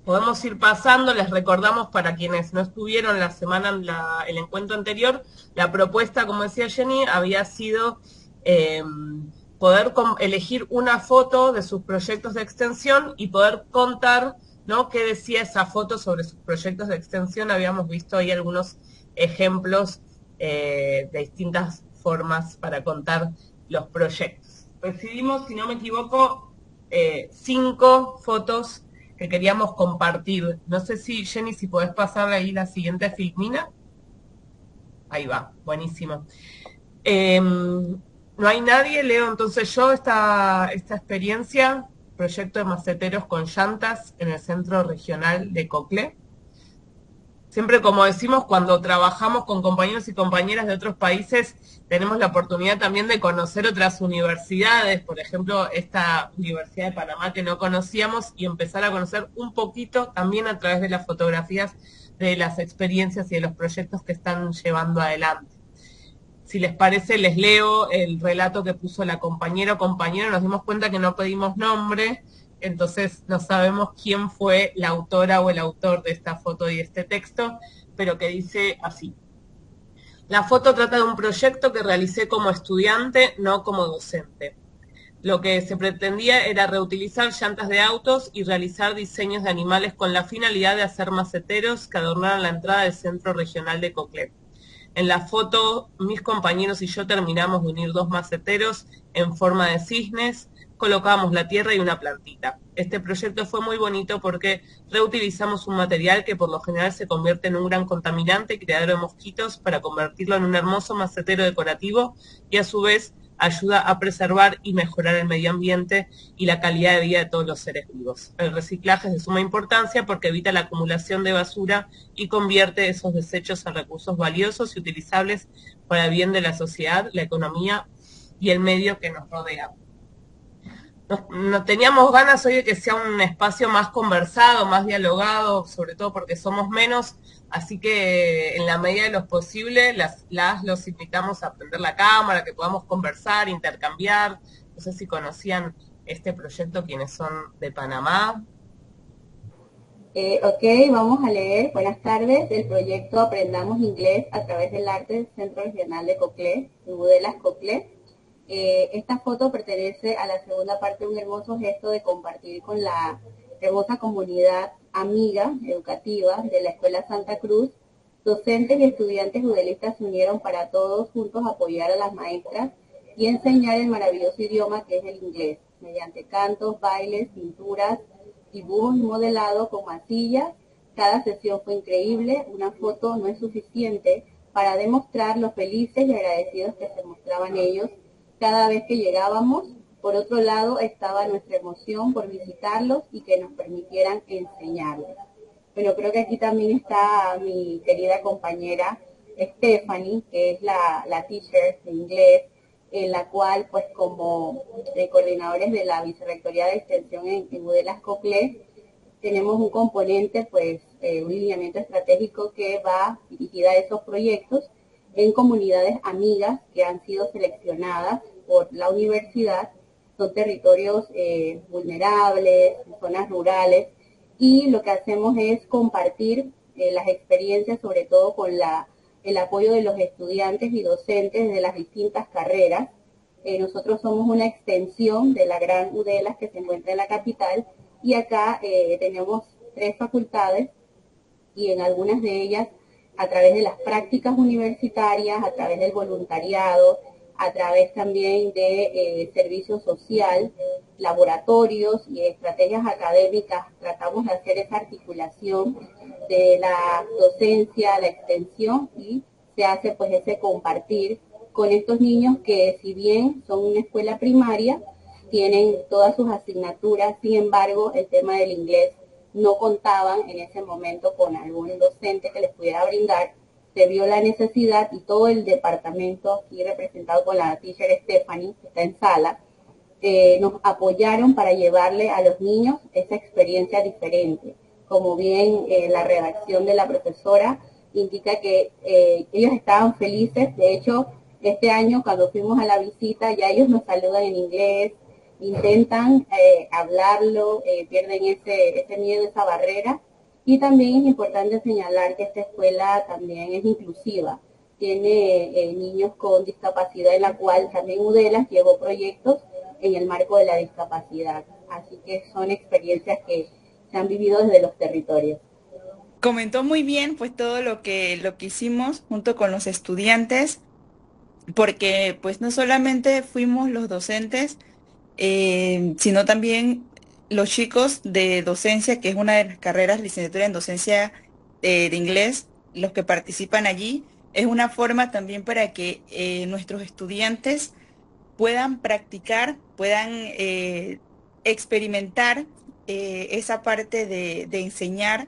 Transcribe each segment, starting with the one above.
Podemos ir pasando, les recordamos para quienes no estuvieron la semana, el encuentro anterior, la propuesta, como decía Jenny, había sido eh, poder elegir una foto de sus proyectos de extensión y poder contar, ¿no?, qué decía esa foto sobre sus proyectos de extensión. Habíamos visto ahí algunos ejemplos de distintas formas para contar los proyectos. Recibimos, si no me equivoco, 5 fotos que queríamos compartir. No sé si, Jenny, si podés pasarle ahí la siguiente filmina. Ahí va, buenísimo. No hay nadie, leo entonces yo esta experiencia, proyecto de maceteros con llantas en el Centro Regional de Coclé. Siempre, como decimos, cuando trabajamos con compañeros y compañeras de otros países, tenemos la oportunidad también de conocer otras universidades, por ejemplo, esta Universidad de Panamá que no conocíamos, y empezar a conocer un poquito también a través de las fotografías de las experiencias y de los proyectos que están llevando adelante. Si les parece, les leo el relato que puso la compañera o compañero. Nos dimos cuenta que no pedimos nombre, entonces no sabemos quién fue la autora o el autor de esta foto y este texto, pero que dice así. La foto trata de un proyecto que realicé como estudiante, no como docente. Lo que se pretendía era reutilizar llantas de autos y realizar diseños de animales con la finalidad de hacer maceteros que adornaran la entrada del Centro Regional de Coclé. En la foto, mis compañeros y yo terminamos de unir 2 maceteros en forma de cisnes, colocamos la tierra y una plantita. Este proyecto fue muy bonito porque reutilizamos un material que por lo general se convierte en un gran contaminante, criadero de mosquitos, para convertirlo en un hermoso macetero decorativo y a su vez ayuda a preservar y mejorar el medio ambiente y la calidad de vida de todos los seres vivos. El reciclaje es de suma importancia porque evita la acumulación de basura y convierte esos desechos en recursos valiosos y utilizables para el bien de la sociedad, la economía y el medio que nos rodea. Nos teníamos ganas hoy de que sea un espacio más conversado, más dialogado, sobre todo porque somos menos, así que en la medida de lo posible los invitamos a prender la cámara, que podamos conversar, intercambiar. No sé si conocían este proyecto quienes son de Panamá. Ok, vamos a leer. Buenas tardes. El proyecto Aprendamos Inglés a través del arte del Centro Regional de Coclé, en Budelas, Coclé. Esta foto pertenece a la segunda parte de un hermoso gesto de compartir con la hermosa comunidad amiga educativa de la Escuela Santa Cruz. Docentes y estudiantes budelistas se unieron para todos juntos apoyar a las maestras y enseñar el maravilloso idioma que es el inglés, mediante cantos, bailes, pinturas, dibujos y modelado con masillas. Cada sesión fue increíble. Una foto no es suficiente para demostrar lo felices y agradecidos que se mostraban ellos cada vez que llegábamos. Por otro lado, estaba nuestra emoción por visitarlos y que nos permitieran enseñarles. Bueno, creo que aquí también está mi querida compañera Stephanie, que es la teacher de inglés, en la cual, pues, como coordinadores de la Vicerrectoría de Extensión en Budelas Coclé, tenemos un componente, pues, un lineamiento estratégico que va dirigida a esos proyectos en comunidades amigas que han sido seleccionadas por la universidad. Son territorios vulnerables, zonas rurales, y lo que hacemos es compartir las experiencias, sobre todo con el apoyo de los estudiantes y docentes de las distintas carreras. Nosotros somos una extensión de la gran UDELA que se encuentra en la capital, y acá tenemos 3 facultades, y en algunas de ellas, a través de las prácticas universitarias, a través del voluntariado, a través también de servicio social, laboratorios y estrategias académicas, tratamos de hacer esa articulación de la docencia, la extensión, y se hace pues ese compartir con estos niños que, si bien son una escuela primaria, tienen todas sus asignaturas. Sin embargo, el tema del inglés no contaban en ese momento con algún docente que les pudiera brindar. Se vio la necesidad y todo el departamento, aquí representado con la teacher Stephanie, que está en sala, nos apoyaron para llevarle a los niños esa experiencia diferente. Como bien la redacción de la profesora indica que ellos estaban felices. De hecho, este año cuando fuimos a la visita ya ellos nos saludan en inglés, intentan hablarlo, pierden ese miedo, esa barrera. Y también es importante señalar que esta escuela también es inclusiva. Tiene niños con discapacidad en la cual también UDELAS llevó proyectos en el marco de la discapacidad. Así que son experiencias que se han vivido desde los territorios. Comentó muy bien pues todo lo que hicimos junto con los estudiantes, porque pues no solamente fuimos los docentes, sino también los chicos de docencia, que es una de las carreras licenciatura en docencia de inglés, los que participan allí. Es una forma también para que nuestros estudiantes puedan practicar, puedan experimentar esa parte de enseñar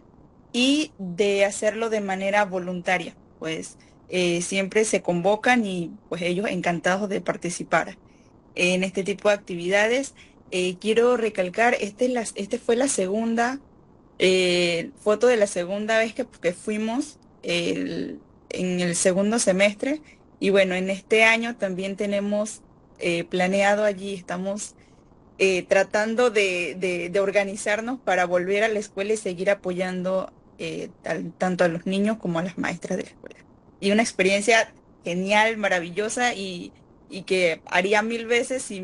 y de hacerlo de manera voluntaria. Pues siempre se convocan y pues ellos encantados de participar en este tipo de actividades. Quiero recalcar, este fue la segunda foto de la segunda vez que fuimos en el segundo semestre. Y bueno, en este año también tenemos planeado allí, estamos tratando de organizarnos para volver a la escuela y seguir apoyando tanto a los niños como a las maestras de la escuela. Y una experiencia genial, maravillosa y que haría mil veces si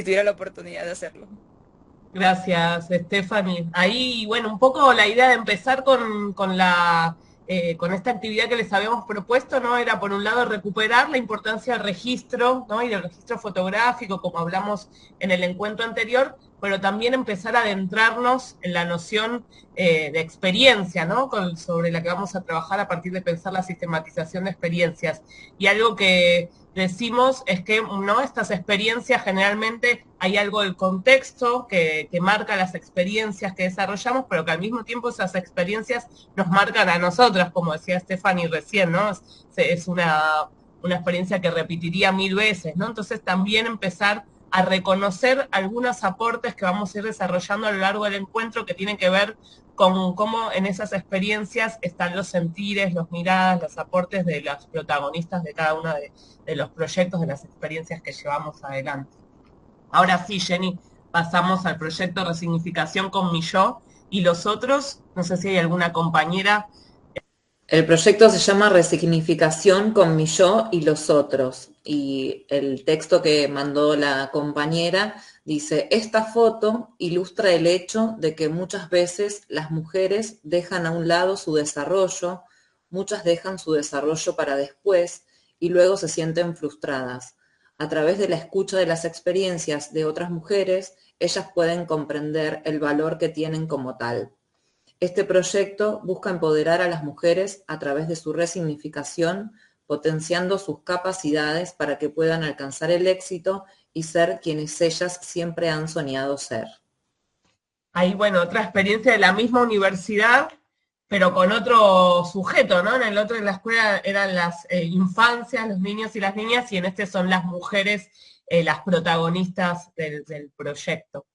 tuviera la oportunidad de hacerlo. Gracias, Stephanie. Ahí, bueno, un poco la idea de empezar con esta actividad que les habíamos propuesto, ¿no? Era por un lado recuperar la importancia del registro, ¿no? Y del registro fotográfico, como hablamos en el encuentro anterior, pero también empezar a adentrarnos en la noción de experiencia, ¿no? Sobre la que vamos a trabajar a partir de pensar la sistematización de experiencias. Y algo que decimos es que no, estas experiencias generalmente hay algo del contexto que marca las experiencias que desarrollamos, pero que al mismo tiempo esas experiencias nos marcan a nosotras, como decía Stephanie recién, ¿no? Es una experiencia que repetiría mil veces, ¿no? Entonces también empezar a reconocer algunos aportes que vamos a ir desarrollando a lo largo del encuentro que tienen que ver con cómo en esas experiencias están los sentires, las miradas, los aportes de los protagonistas de cada uno de los proyectos, de las experiencias que llevamos adelante. Ahora sí, Jenny, pasamos al proyecto Resignificación con mi yo y los otros, no sé si hay alguna compañera. El proyecto se llama Resignificación con mi yo y los otros. Y el texto que mandó la compañera dice, esta foto ilustra el hecho de que muchas veces las mujeres dejan a un lado su desarrollo, muchas dejan su desarrollo para después y luego se sienten frustradas. A través de la escucha de las experiencias de otras mujeres, ellas pueden comprender el valor que tienen como tal. Este proyecto busca empoderar a las mujeres a través de su resignificación, potenciando sus capacidades para que puedan alcanzar el éxito y ser quienes ellas siempre han soñado ser. Ahí, bueno, otra experiencia de la misma universidad, pero con otro sujeto, ¿no? En el otro de la escuela eran las infancias, los niños y las niñas, y en este son las mujeres las protagonistas del proyecto.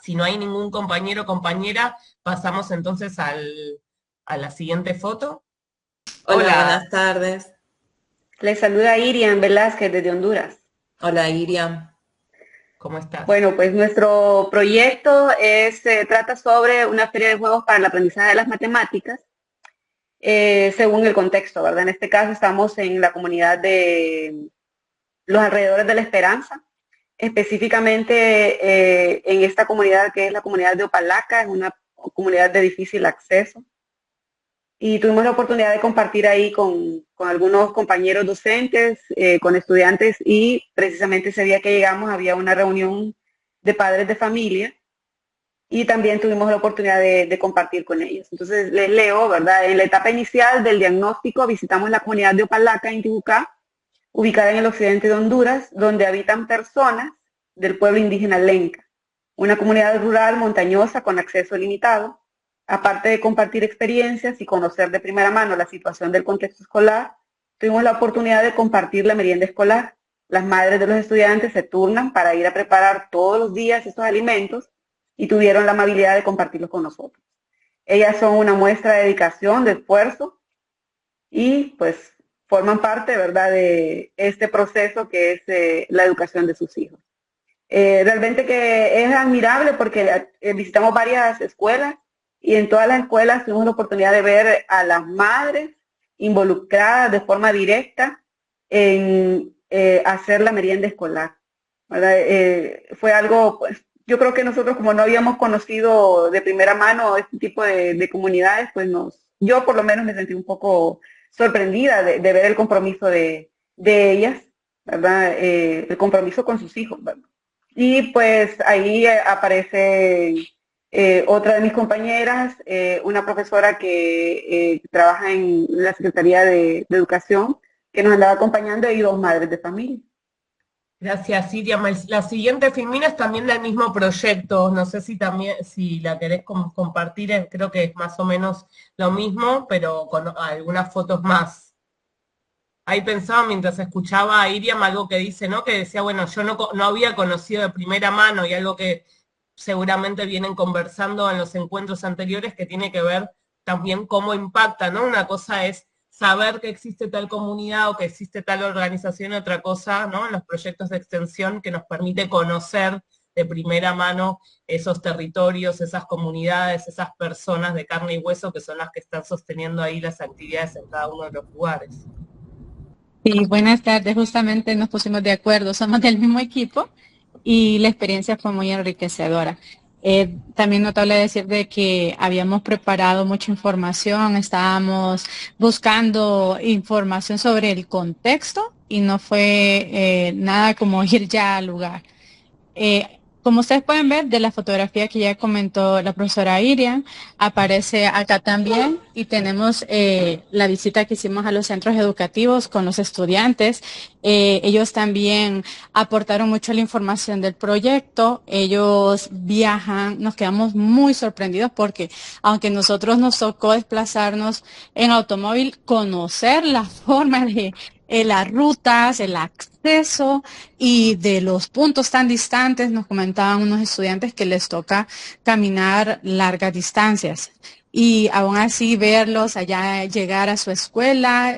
Si no hay ningún compañero o compañera, pasamos entonces a la siguiente foto. Hola, buenas tardes. Les saluda Irian Velázquez desde Honduras. Hola, Irian. ¿Cómo estás? Bueno, pues nuestro proyecto trata sobre una feria de juegos para el aprendizaje de las matemáticas, según el contexto, ¿verdad? En este caso estamos en la comunidad de los alrededores de La Esperanza, específicamente en esta comunidad que es la comunidad de Opalaca, es una comunidad de difícil acceso. Y tuvimos la oportunidad de compartir ahí con algunos compañeros docentes, con estudiantes, y precisamente ese día que llegamos había una reunión de padres de familia y también tuvimos la oportunidad de compartir con ellos. Entonces les leo, ¿verdad? En la etapa inicial del diagnóstico visitamos la comunidad de Opalaca, Intibucá, ubicada en el occidente de Honduras, donde habitan personas del pueblo indígena Lenca, una comunidad rural montañosa con acceso limitado. Aparte de compartir experiencias y conocer de primera mano la situación del contexto escolar, tuvimos la oportunidad de compartir la merienda escolar. Las madres de los estudiantes se turnan para ir a preparar todos los días estos alimentos y tuvieron la amabilidad de compartirlos con nosotros. Ellas son una muestra de dedicación, de esfuerzo y pues forman parte, ¿verdad?, de este proceso que es la educación de sus hijos. Realmente que es admirable porque visitamos varias escuelas y en todas las escuelas tuvimos la oportunidad de ver a las madres involucradas de forma directa en hacer la merienda escolar, ¿verdad? Fue algo, pues, yo creo que nosotros como no habíamos conocido de primera mano este tipo de comunidades, pues yo por lo menos me sentí un poco sorprendida de ver el compromiso de ellas, ¿verdad? El compromiso con sus hijos, ¿verdad? Y pues ahí aparece otra de mis compañeras, una profesora que trabaja en la Secretaría de Educación, que nos andaba acompañando, y 2 madres de familia. Gracias, Iria. La siguiente filmina es también del mismo proyecto. No sé si también, si la querés compartir, creo que es más o menos lo mismo, pero con algunas fotos más. Ahí pensaba mientras escuchaba a Iriam algo que dice, ¿no? Que decía, bueno, yo no había conocido de primera mano, y algo que seguramente vienen conversando en los encuentros anteriores, que tiene que ver también cómo impacta, ¿no? Una cosa es saber que existe tal comunidad o que existe tal organización, y otra cosa, ¿no? En los proyectos de extensión, que nos permite conocer de primera mano esos territorios, esas comunidades, esas personas de carne y hueso, que son las que están sosteniendo ahí las actividades en cada uno de los lugares. Sí, buenas tardes. Justamente nos pusimos de acuerdo, somos del mismo equipo y la experiencia fue muy enriquecedora. También notable decir de que habíamos preparado mucha información, estábamos buscando información sobre el contexto y no fue nada como ir ya al lugar. Como ustedes pueden ver de la fotografía que ya comentó la profesora Irian, aparece acá también, y tenemos la visita que hicimos a los centros educativos con los estudiantes. Ellos también aportaron mucho la información del proyecto. Ellos viajan, nos quedamos muy sorprendidos porque aunque nosotros nos tocó desplazarnos en automóvil, conocer la forma de las rutas, el acceso y de los puntos tan distantes, nos comentaban unos estudiantes que les toca caminar largas distancias. Y aún así verlos allá llegar a su escuela,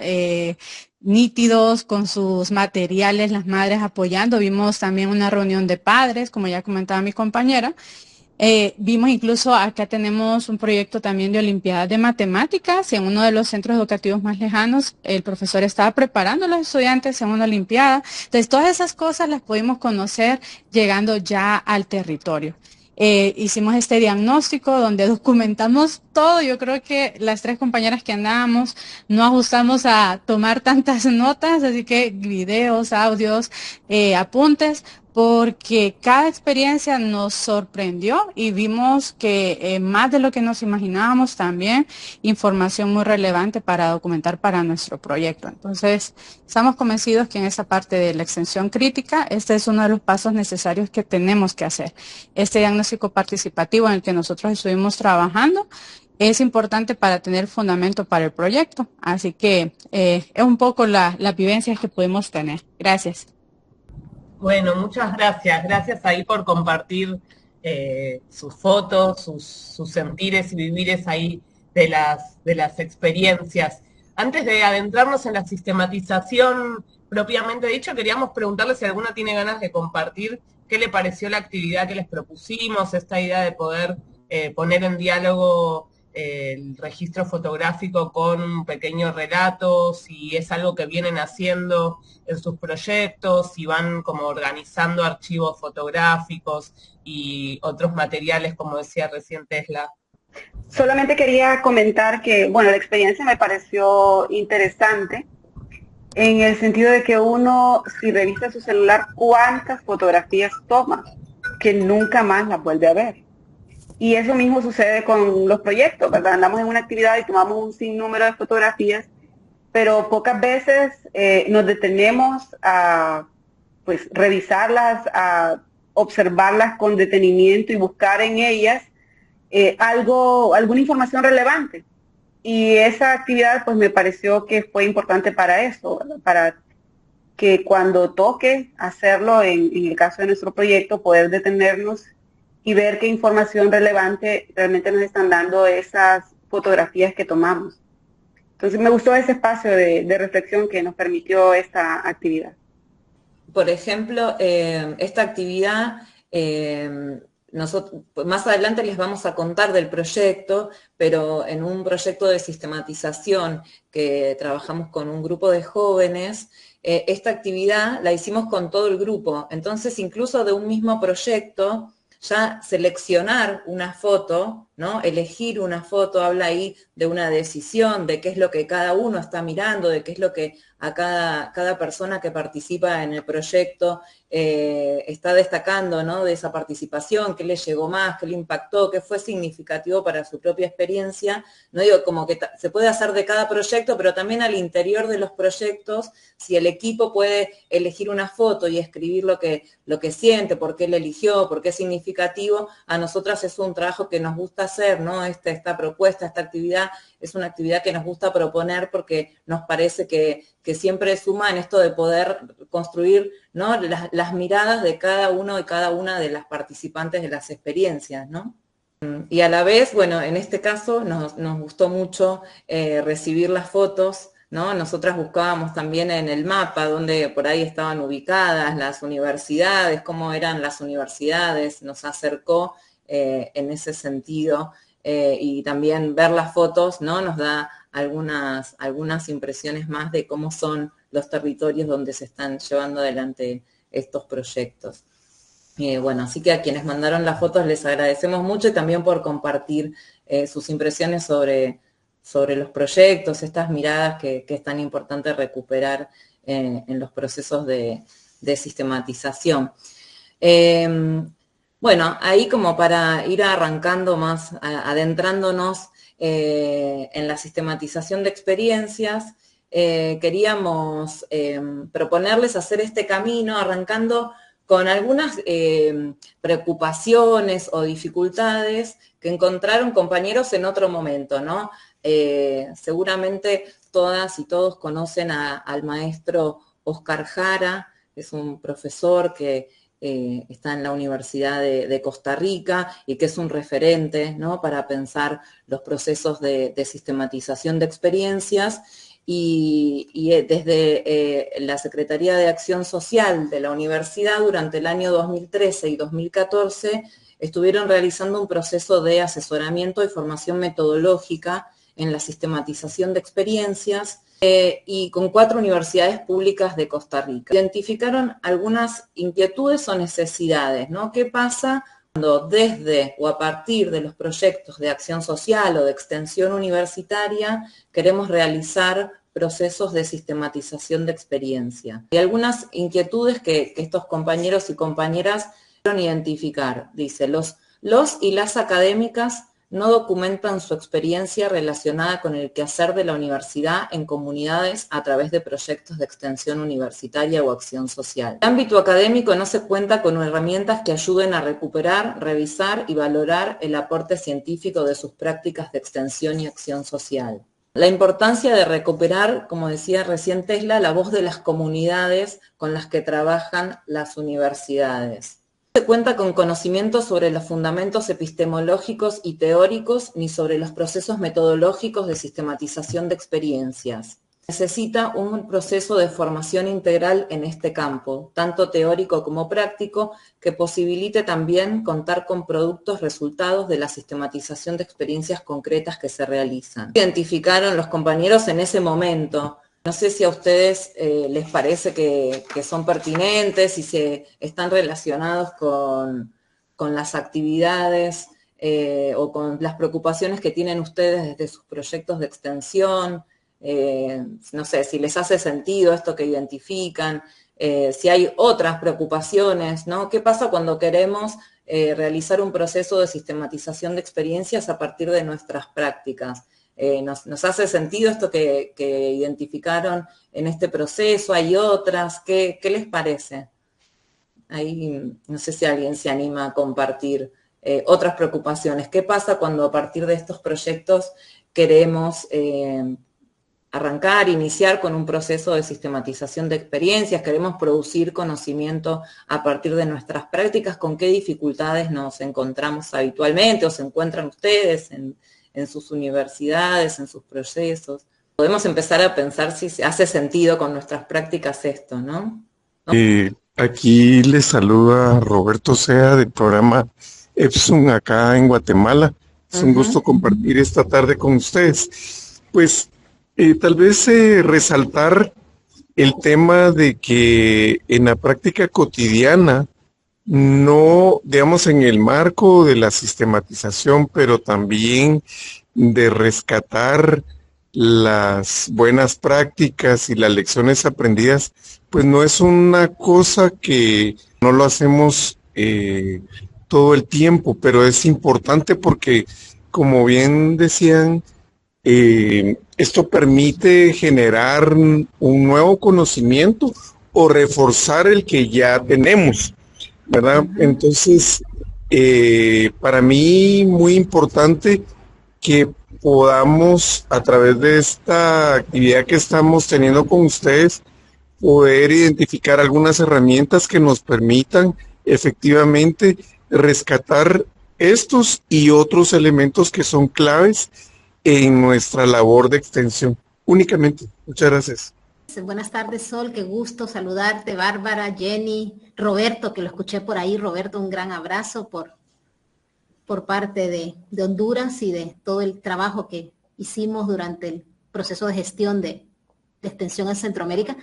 nítidos con sus materiales, las madres apoyando. Vimos también una reunión de padres, como ya comentaba mi compañera. Vimos incluso acá tenemos un proyecto también de Olimpiadas de Matemáticas, y en uno de los centros educativos más lejanos el profesor estaba preparando a los estudiantes en una Olimpiada. Entonces todas esas cosas las pudimos conocer llegando ya al territorio. Hicimos este diagnóstico donde documentamos todo. Yo creo que las 3 compañeras que andábamos no ajustamos a tomar tantas notas, así que videos, audios, apuntes, porque cada experiencia nos sorprendió y vimos que más de lo que nos imaginábamos, también información muy relevante para documentar para nuestro proyecto. Entonces, estamos convencidos que en esa parte de la extensión crítica, este es uno de los pasos necesarios que tenemos que hacer. Este diagnóstico participativo en el que nosotros estuvimos trabajando es importante para tener fundamento para el proyecto. Así que es un poco las vivencias que pudimos tener. Gracias. Bueno, muchas gracias. Gracias ahí por compartir sus fotos, sus sentires y vivires ahí de las experiencias. Antes de adentrarnos en la sistematización propiamente dicha, queríamos preguntarle si alguna tiene ganas de compartir qué le pareció la actividad que les propusimos, esta idea de poder poner en diálogo el registro fotográfico con un pequeño relato, si es algo que vienen haciendo en sus proyectos, si van como organizando archivos fotográficos y otros materiales, como decía recién Tesla. Solamente quería comentar que, bueno, la experiencia me pareció interesante en el sentido de que uno, si revisa su celular, cuántas fotografías toma, que nunca más las vuelve a ver. Y eso mismo sucede con los proyectos, ¿verdad? Andamos en una actividad y tomamos un sinnúmero de fotografías, pero pocas veces nos detenemos a pues revisarlas, a observarlas con detenimiento y buscar en ellas alguna información relevante. Y esa actividad pues me pareció que fue importante para eso, ¿verdad? Para que cuando toque hacerlo, en el caso de nuestro proyecto, poder detenernos y ver qué información relevante realmente nos están dando esas fotografías que tomamos. Entonces me gustó ese espacio de reflexión que nos permitió esta actividad. Por ejemplo, esta actividad, nosotros, más adelante les vamos a contar del proyecto, pero en un proyecto de sistematización que trabajamos con un grupo de jóvenes, esta actividad la hicimos con todo el grupo. Entonces, incluso de un mismo proyecto, ya seleccionar una foto, ¿no? Elegir una foto, habla ahí de una decisión, de qué es lo que cada uno está mirando, de qué es lo que a cada persona que participa en el proyecto está destacando, ¿no? De esa participación, qué le llegó más, qué le impactó, qué fue significativo para su propia experiencia. No digo como que se puede hacer de cada proyecto, pero también al interior de los proyectos, si el equipo puede elegir una foto y escribir lo que siente, por qué la eligió, por qué es significativo, a nosotras es un trabajo que nos gusta hacer, ¿no? Esta propuesta, esta actividad, es una actividad que nos gusta proponer porque nos parece que siempre suma en esto de poder construir, ¿no? Las miradas de cada uno y cada una de las participantes de las experiencias, ¿no? Y a la vez, bueno, en este caso nos gustó mucho recibir las fotos, ¿no? Nosotras buscábamos también en el mapa donde por ahí estaban ubicadas las universidades, cómo eran las universidades, nos acercó en ese sentido, y también ver las fotos, ¿no? Nos da algunas impresiones más de cómo son los territorios donde se están llevando adelante estos proyectos. Bueno, así que a quienes mandaron las fotos les agradecemos mucho y también por compartir sus impresiones sobre los proyectos, estas miradas que es tan importante recuperar en los procesos de sistematización. Bueno, ahí como para ir arrancando más, adentrándonos en la sistematización de experiencias, queríamos proponerles hacer este camino arrancando con algunas preocupaciones o dificultades que encontraron compañeros en otro momento, ¿no? Seguramente todas y todos conocen al maestro Oscar Jara, que es un profesor que está en la Universidad de Costa Rica y que es un referente, ¿no? Para pensar los procesos de sistematización de experiencias. Y desde la Secretaría de Acción Social de la universidad durante el año 2013 y 2014 estuvieron realizando un proceso de asesoramiento y formación metodológica en la sistematización de experiencias y con 4 universidades públicas de Costa Rica. Identificaron algunas inquietudes o necesidades, ¿no? ¿Qué pasa cuando desde o a partir de los proyectos de acción social o de extensión universitaria queremos realizar procesos de sistematización de experiencia? Hay algunas inquietudes que estos compañeros y compañeras pudieron identificar. Dice, los y las académicas no documentan su experiencia relacionada con el quehacer de la universidad en comunidades a través de proyectos de extensión universitaria o acción social. En el ámbito académico no se cuenta con herramientas que ayuden a recuperar, revisar y valorar el aporte científico de sus prácticas de extensión y acción social. La importancia de recuperar, como decía recién Tesla, la voz de las comunidades con las que trabajan las universidades. No se cuenta con conocimientos sobre los fundamentos epistemológicos y teóricos ni sobre los procesos metodológicos de sistematización de experiencias. Necesita un proceso de formación integral en este campo, tanto teórico como práctico, que posibilite también contar con productos resultados de la sistematización de experiencias concretas que se realizan. Identificaron los compañeros en ese momento. No sé si a ustedes les parece que son pertinentes, si se están relacionados con las actividades o con las preocupaciones que tienen ustedes desde sus proyectos de extensión. No sé, si les hace sentido esto que identifican, si hay otras preocupaciones, ¿no? ¿Qué pasa cuando queremos realizar un proceso de sistematización de experiencias a partir de nuestras prácticas? ¿Nos hace sentido esto que identificaron en este proceso? ¿Hay otras? ¿Qué les parece? Ahí no sé si alguien se anima a compartir otras preocupaciones. ¿Qué pasa cuando a partir de estos proyectos queremos arrancar, iniciar con un proceso de sistematización de experiencias, queremos producir conocimiento a partir de nuestras prácticas? ¿Con qué dificultades nos encontramos habitualmente o se encuentran ustedes en sus universidades, en sus procesos? Podemos empezar a pensar si se hace sentido con nuestras prácticas esto, ¿no? Aquí les saluda Roberto Sea del programa Epson acá en Guatemala. Es un gusto compartir esta tarde con ustedes. Pues tal vez resaltar el tema de que en la práctica cotidiana, no, digamos, en el marco de la sistematización, pero también de rescatar las buenas prácticas y las lecciones aprendidas, pues no es una cosa que no lo hacemos todo el tiempo, pero es importante porque, como bien decían, esto permite generar un nuevo conocimiento o reforzar el que ya tenemos, ¿verdad? Entonces, para mí muy importante que podamos, a través de esta actividad que estamos teniendo con ustedes, poder identificar algunas herramientas que nos permitan efectivamente rescatar estos y otros elementos que son claves en nuestra labor de extensión. Únicamente. Muchas gracias. Buenas tardes, Sol, qué gusto saludarte, Bárbara, Jenny, Roberto, que lo escuché por ahí. Roberto, un gran abrazo por parte de Honduras y de todo el trabajo que hicimos durante el proceso de gestión de extensión en Centroamérica.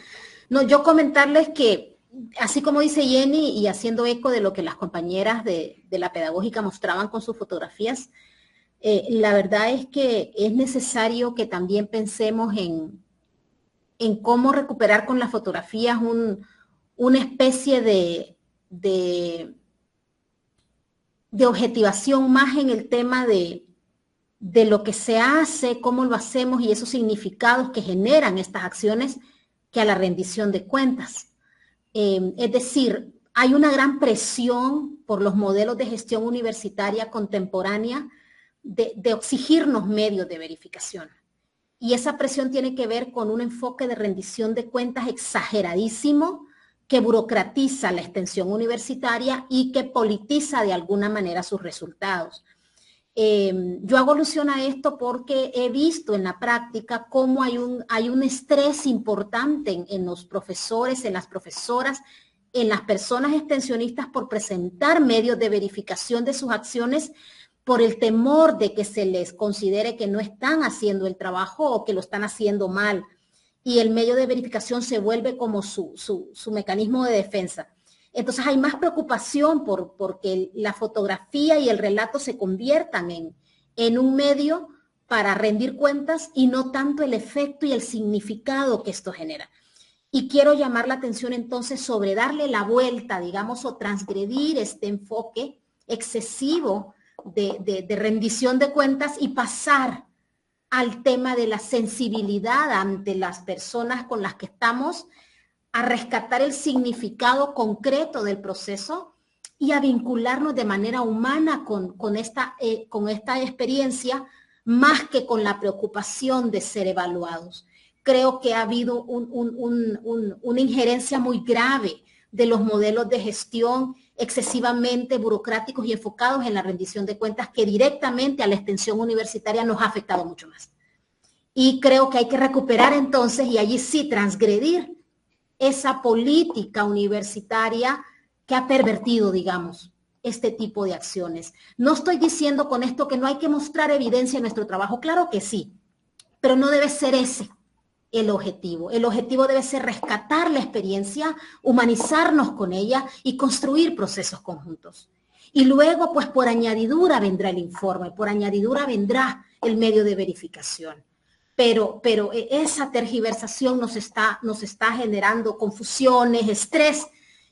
No, yo comentarles que, así como dice Jenny, y haciendo eco de lo que las compañeras de la pedagógica mostraban con sus fotografías, la verdad es que es necesario que también pensemos en cómo recuperar con las fotografías una especie de objetivación más en el tema de lo que se hace, cómo lo hacemos y esos significados que generan estas acciones, que a la rendición de cuentas. Es decir, hay una gran presión por los modelos de gestión universitaria contemporánea de exigirnos medios de verificación. Y esa presión tiene que ver con un enfoque de rendición de cuentas exageradísimo que burocratiza la extensión universitaria y que politiza de alguna manera sus resultados. Yo hago alusión a esto porque he visto en la práctica cómo hay un estrés importante en los profesores, en las profesoras, en las personas extensionistas por presentar medios de verificación de sus acciones por el temor de que se les considere que no están haciendo el trabajo o que lo están haciendo mal. Y el medio de verificación se vuelve como su mecanismo de defensa. Entonces hay más preocupación porque la fotografía y el relato se conviertan en un medio para rendir cuentas y no tanto el efecto y el significado que esto genera. Y quiero llamar la atención entonces sobre darle la vuelta, digamos, o transgredir este enfoque excesivo de rendición de cuentas y pasar al tema de la sensibilidad ante las personas con las que estamos, a rescatar el significado concreto del proceso y a vincularnos de manera humana con esta experiencia, más que con la preocupación de ser evaluados. Creo que ha habido una injerencia muy grave de los modelos de gestión excesivamente burocráticos y enfocados en la rendición de cuentas que directamente a la extensión universitaria nos ha afectado mucho más. Y creo que hay que recuperar entonces, y allí sí transgredir esa política universitaria que ha pervertido, digamos, este tipo de acciones. No estoy diciendo con esto que no hay que mostrar evidencia en nuestro trabajo, claro que sí, pero no debe ser ese el objetivo. El objetivo debe ser rescatar la experiencia, humanizarnos con ella y construir procesos conjuntos. Y luego, pues por añadidura vendrá el informe, por añadidura vendrá el medio de verificación. Pero esa tergiversación nos está generando confusiones, estrés,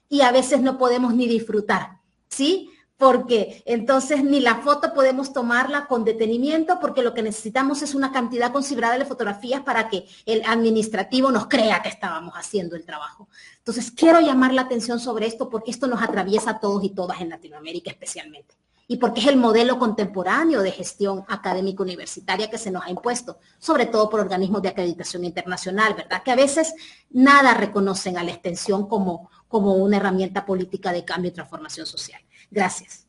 y a veces no podemos ni disfrutar, ¿sí? Porque entonces ni la foto podemos tomarla con detenimiento, porque lo que necesitamos es una cantidad considerable de fotografías para que el administrativo nos crea que estábamos haciendo el trabajo. Entonces quiero llamar la atención sobre esto porque esto nos atraviesa a todos y todas en Latinoamérica especialmente. Y porque es el modelo contemporáneo de gestión académica universitaria que se nos ha impuesto, sobre todo por organismos de acreditación internacional, ¿verdad? Que a veces nada reconocen a la extensión como una herramienta política de cambio y transformación social. Gracias.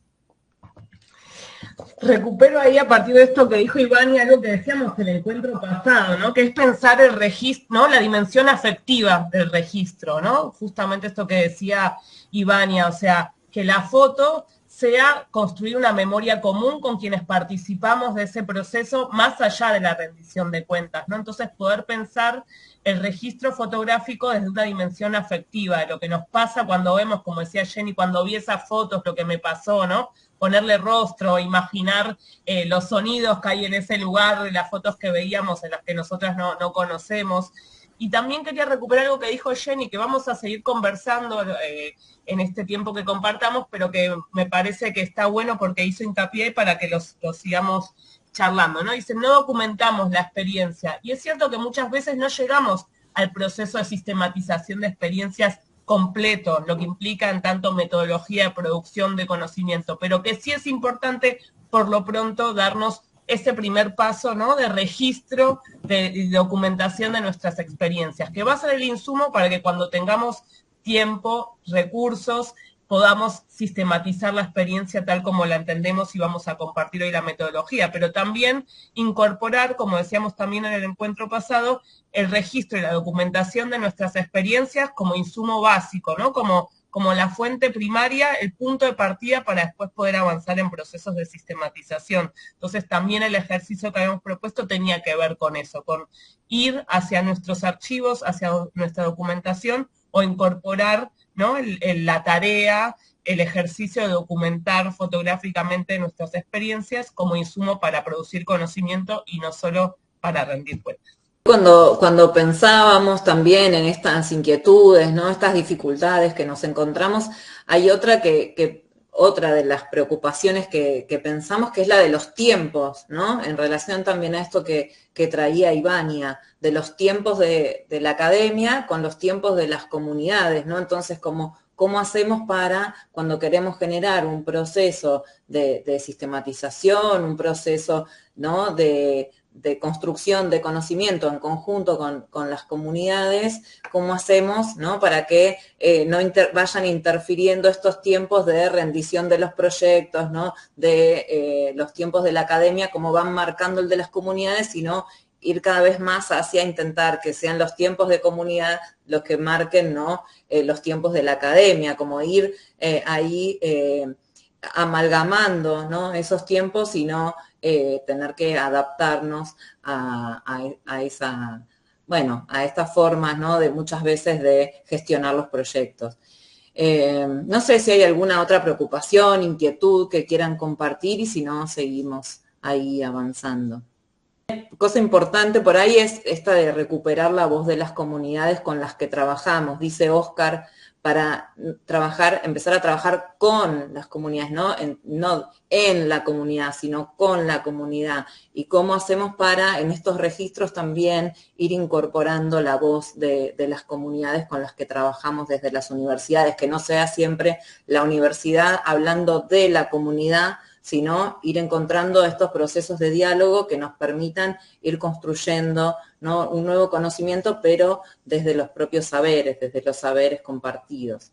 recupero ahí a partir de esto que dijo Iván y algo que decíamos en el encuentro pasado, ¿no? Que es pensar el registro, ¿no? La dimensión afectiva del registro, ¿no? Justamente esto que decía Ivania, o sea, que la foto sea construir una memoria común con quienes participamos de ese proceso más allá de la rendición de cuentas, ¿no? Entonces poder pensar el registro fotográfico desde una dimensión afectiva, de lo que nos pasa cuando vemos, como decía Jenny, cuando vi esas fotos, lo que me pasó, ¿no? Ponerle rostro, imaginar los sonidos que hay en ese lugar, de las fotos que veíamos, en las que nosotras no conocemos. Y también quería recuperar algo que dijo Jenny, que vamos a seguir conversando en este tiempo que compartamos, pero que me parece que está bueno porque hizo hincapié para que los sigamos charlando, ¿no? Dice, no documentamos la experiencia. Y es cierto que muchas veces no llegamos al proceso de sistematización de experiencias completo, lo que implica en tanto metodología de producción de conocimiento, pero que sí es importante por lo pronto darnos ese primer paso, ¿no? De registro, de documentación de nuestras experiencias, que va a ser el insumo para que cuando tengamos tiempo, recursos, podamos sistematizar la experiencia tal como la entendemos y vamos a compartir hoy la metodología, pero también incorporar, como decíamos también en el encuentro pasado, el registro y la documentación de nuestras experiencias como insumo básico, ¿no? Como la fuente primaria, el punto de partida para después poder avanzar en procesos de sistematización. Entonces también el ejercicio que habíamos propuesto tenía que ver con eso, con ir hacia nuestros archivos, hacia nuestra documentación o incorporar, ¿no? La tarea, el ejercicio de documentar fotográficamente nuestras experiencias como insumo para producir conocimiento y no solo para rendir cuentas. Cuando pensábamos también en estas inquietudes, ¿no? Estas dificultades que nos encontramos, hay otra otra de las preocupaciones que pensamos, que es la de los tiempos, ¿no? En relación también a esto que traía Ivania, de los tiempos de la academia con los tiempos de las comunidades, ¿no? Entonces, ¿cómo hacemos para, cuando queremos generar un proceso de sistematización, un proceso, ¿no? de construcción de conocimiento en conjunto con las comunidades, cómo hacemos, ¿no? Para que no vayan interfiriendo estos tiempos de rendición de los proyectos, ¿no? De los tiempos de la academia, como van marcando el de las comunidades, sino ir cada vez más hacia intentar que sean los tiempos de comunidad los que marquen, ¿no? Los tiempos de la academia, como ir ahí amalgamando, ¿no? Esos tiempos y no tener que adaptarnos a esa, bueno, a estas formas, ¿no? De muchas veces de gestionar los proyectos. No sé si hay alguna otra preocupación, inquietud que quieran compartir y si no, seguimos ahí avanzando. Cosa importante por ahí es esta de recuperar la voz de las comunidades con las que trabajamos, dice Óscar, para empezar a trabajar con las comunidades, no en la comunidad, sino con la comunidad. Y cómo hacemos para, en estos registros también, ir incorporando la voz de las comunidades con las que trabajamos desde las universidades, que no sea siempre la universidad hablando de la comunidad, sino ir encontrando estos procesos de diálogo que nos permitan ir construyendo, ¿no? Un nuevo conocimiento, pero desde los propios saberes, desde los saberes compartidos.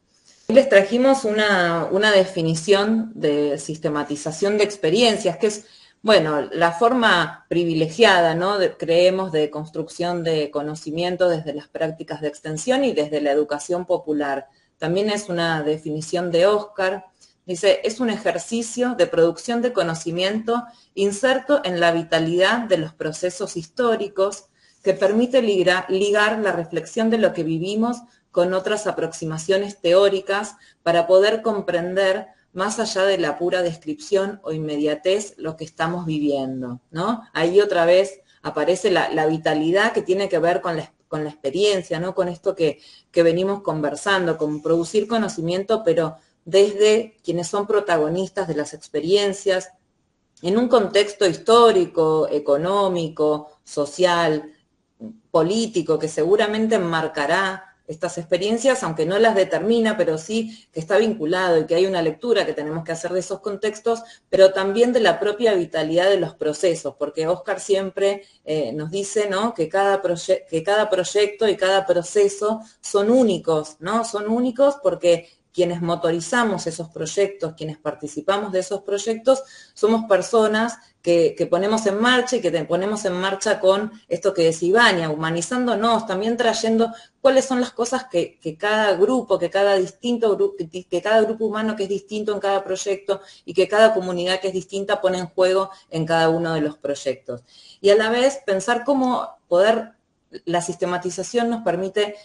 Hoy les trajimos una definición de sistematización de experiencias, que es, bueno, la forma privilegiada, ¿no? Creemos, de construcción de conocimiento desde las prácticas de extensión y desde la educación popular. También es una definición de Óscar. Dice, es un ejercicio de producción de conocimiento inserto en la vitalidad de los procesos históricos que permite ligar la reflexión de lo que vivimos con otras aproximaciones teóricas para poder comprender más allá de la pura descripción o inmediatez lo que estamos viviendo, ¿no? Ahí otra vez aparece la vitalidad que tiene que ver con la experiencia, ¿no? Con esto que venimos conversando, con producir conocimiento, pero desde quienes son protagonistas de las experiencias, en un contexto histórico, económico, social, político, que seguramente enmarcará estas experiencias, aunque no las determina, pero sí que está vinculado y que hay una lectura que tenemos que hacer de esos contextos, pero también de la propia vitalidad de los procesos, porque Óscar siempre nos dice, ¿no? que cada proyecto y cada proceso son únicos, ¿no? Son únicos porque quienes motorizamos esos proyectos, quienes participamos de esos proyectos, somos personas que ponemos en marcha y que ponemos en marcha con esto que decía Ivania, humanizándonos, también trayendo cuáles son las cosas que cada grupo, que cada grupo humano que es distinto en cada proyecto y que cada comunidad que es distinta pone en juego en cada uno de los proyectos. Y a la vez pensar cómo la sistematización nos permite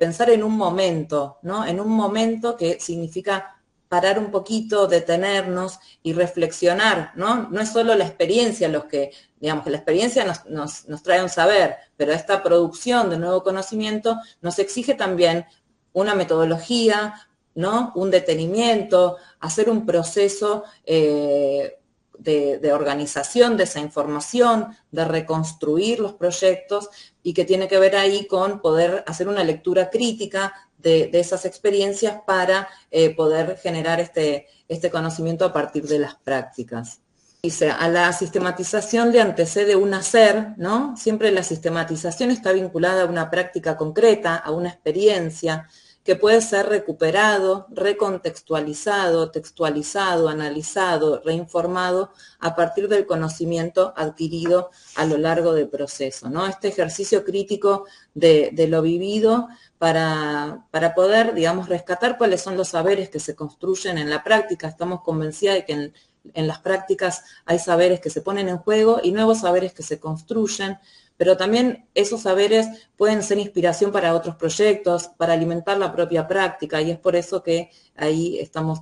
pensar en un momento, ¿no? En un momento que significa parar un poquito, detenernos y reflexionar, ¿no? No es solo la experiencia digamos que la experiencia nos trae un saber, pero esta producción de nuevo conocimiento nos exige también una metodología, ¿no? Un detenimiento, hacer un proceso de organización de esa información, de reconstruir los proyectos y que tiene que ver ahí con poder hacer una lectura crítica de esas experiencias para poder generar este conocimiento a partir de las prácticas. Dice, a la sistematización le antecede un hacer, ¿no? Siempre la sistematización está vinculada a una práctica concreta, a una experiencia, que puede ser recuperado, recontextualizado, textualizado, analizado, reinformado a partir del conocimiento adquirido a lo largo del proceso, ¿no? Este ejercicio crítico de lo vivido para poder, digamos, rescatar cuáles son los saberes que se construyen en la práctica. Estamos convencidas de que en las prácticas hay saberes que se ponen en juego y nuevos saberes que se construyen, pero también esos saberes pueden ser inspiración para otros proyectos, para alimentar la propia práctica, y es por eso que ahí estamos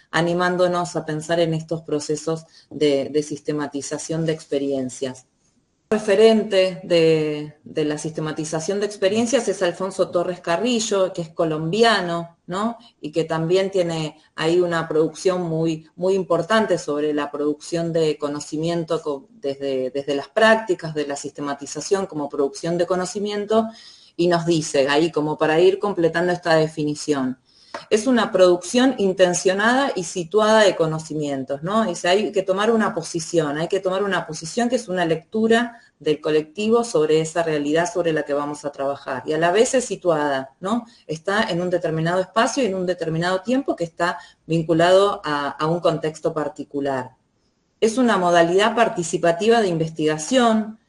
animándonos a pensar en estos procesos de sistematización de experiencias. El referente de la sistematización de experiencias es Alfonso Torres Carrillo, que es colombiano, ¿no? Y que también tiene ahí una producción muy, muy importante sobre la producción de conocimiento desde las prácticas de la sistematización como producción de conocimiento, y nos dice ahí, como para ir completando esta definición, es una producción intencionada y situada de conocimientos, ¿no? Dice, hay que tomar una posición que es una lectura del colectivo sobre esa realidad sobre la que vamos a trabajar, y a la vez es situada, ¿no? Está en un determinado espacio y en un determinado tiempo que está vinculado a un contexto particular. Es una modalidad participativa de investigación,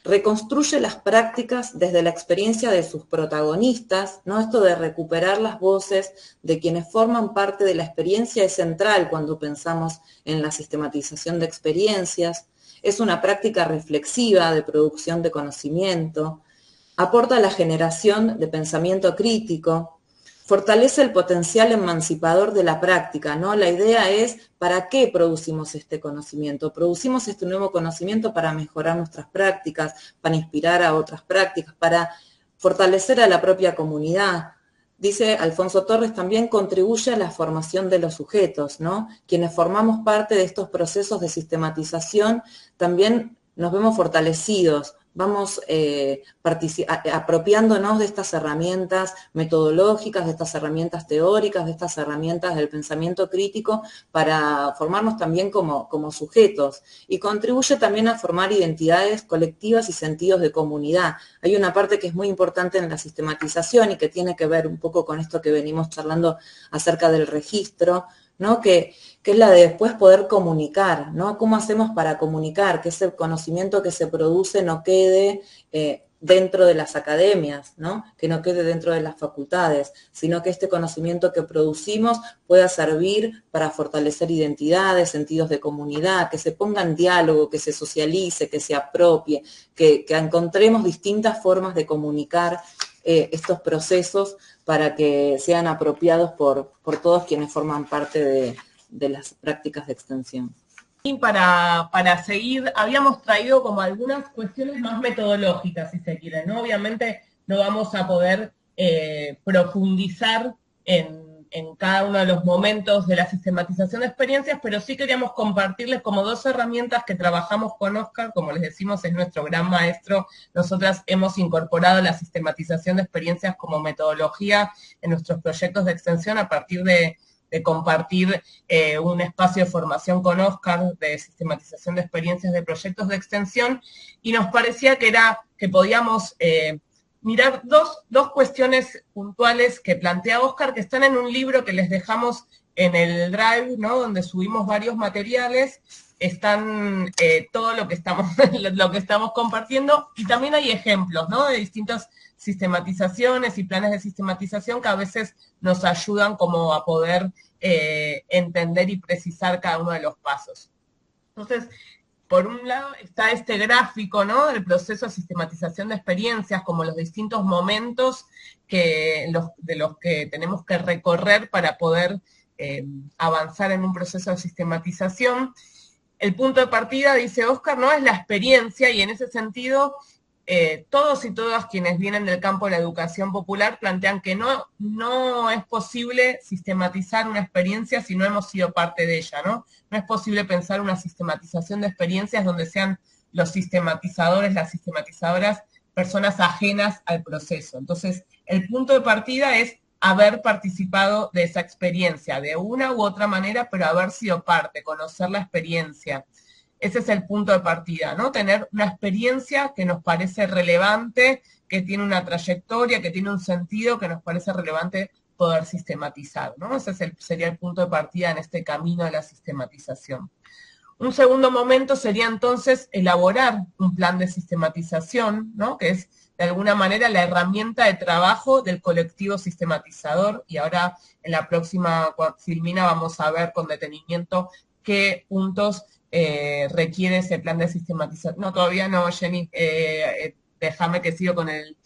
reconstruye las prácticas desde la experiencia de sus protagonistas, ¿no? Esto de recuperar las voces de quienes forman parte de la experiencia es central cuando pensamos en la sistematización de experiencias. Es una práctica reflexiva de producción de conocimiento, aporta la generación de pensamiento crítico, fortalece el potencial emancipador de la práctica, ¿no? La idea es, ¿para qué producimos este conocimiento? Producimos este nuevo conocimiento para mejorar nuestras prácticas, para inspirar a otras prácticas, para fortalecer a la propia comunidad. Dice Alfonso Torres, también contribuye a la formación de los sujetos, ¿no? Quienes formamos parte de estos procesos de sistematización también nos vemos fortalecidos, vamos apropiándonos de estas herramientas metodológicas, de estas herramientas teóricas, de estas herramientas del pensamiento crítico para formarnos también como sujetos, y contribuye también a formar identidades colectivas y sentidos de comunidad. Hay una parte que es muy importante en la sistematización y que tiene que ver un poco con esto que venimos charlando acerca del registro, ¿no? Que es la de después poder comunicar, ¿no? ¿Cómo hacemos para comunicar? Que ese conocimiento que se produce no quede dentro de las academias, ¿no? Que no quede dentro de las facultades, sino que este conocimiento que producimos pueda servir para fortalecer identidades, sentidos de comunidad, que se ponga en diálogo, que se socialice, que se apropie, que encontremos distintas formas de comunicar estos procesos para que sean apropiados por todos quienes forman parte de las prácticas de extensión. Y para seguir, habíamos traído como algunas cuestiones más metodológicas, si se quiere, ¿no? Obviamente no vamos a poder profundizar en cada uno de los momentos de la sistematización de experiencias, pero sí queríamos compartirles como dos herramientas que trabajamos con Oscar, como les decimos, es nuestro gran maestro. Nosotras hemos incorporado la sistematización de experiencias como metodología en nuestros proyectos de extensión a partir de compartir un espacio de formación con Oscar de sistematización de experiencias de proyectos de extensión, y nos parecía que podíamos mirar dos cuestiones puntuales que plantea Óscar, que están en un libro que les dejamos en el Drive, ¿no? Donde subimos varios materiales, están todo lo que estamos compartiendo, y también hay ejemplos, ¿no? De distintas sistematizaciones y planes de sistematización que a veces nos ayudan como a poder entender y precisar cada uno de los pasos. Entonces, por un lado está este gráfico, ¿no? Del proceso de sistematización de experiencias, como los distintos momentos de los que tenemos que recorrer para poder avanzar en un proceso de sistematización. El punto de partida, dice Óscar, ¿no? Es la experiencia, y en ese sentido todos y todas quienes vienen del campo de la educación popular plantean que no es posible sistematizar una experiencia si no hemos sido parte de ella, ¿no? No es posible pensar una sistematización de experiencias donde sean los sistematizadores, las sistematizadoras, personas ajenas al proceso. Entonces, el punto de partida es haber participado de esa experiencia, de una u otra manera, pero haber sido parte, conocer la experiencia. Ese es el punto de partida, ¿no? Tener una experiencia que nos parece relevante, que tiene una trayectoria, que tiene un sentido, que nos parece relevante poder sistematizar, ¿no? Ese sería el punto de partida en este camino de la sistematización. Un segundo momento sería entonces elaborar un plan de sistematización, ¿no? Que es de alguna manera la herramienta de trabajo del colectivo sistematizador, y ahora en la próxima filmina vamos a ver con detenimiento qué puntos requiere ese plan de sistematización. No, todavía no, Jenny, déjame que sigo con el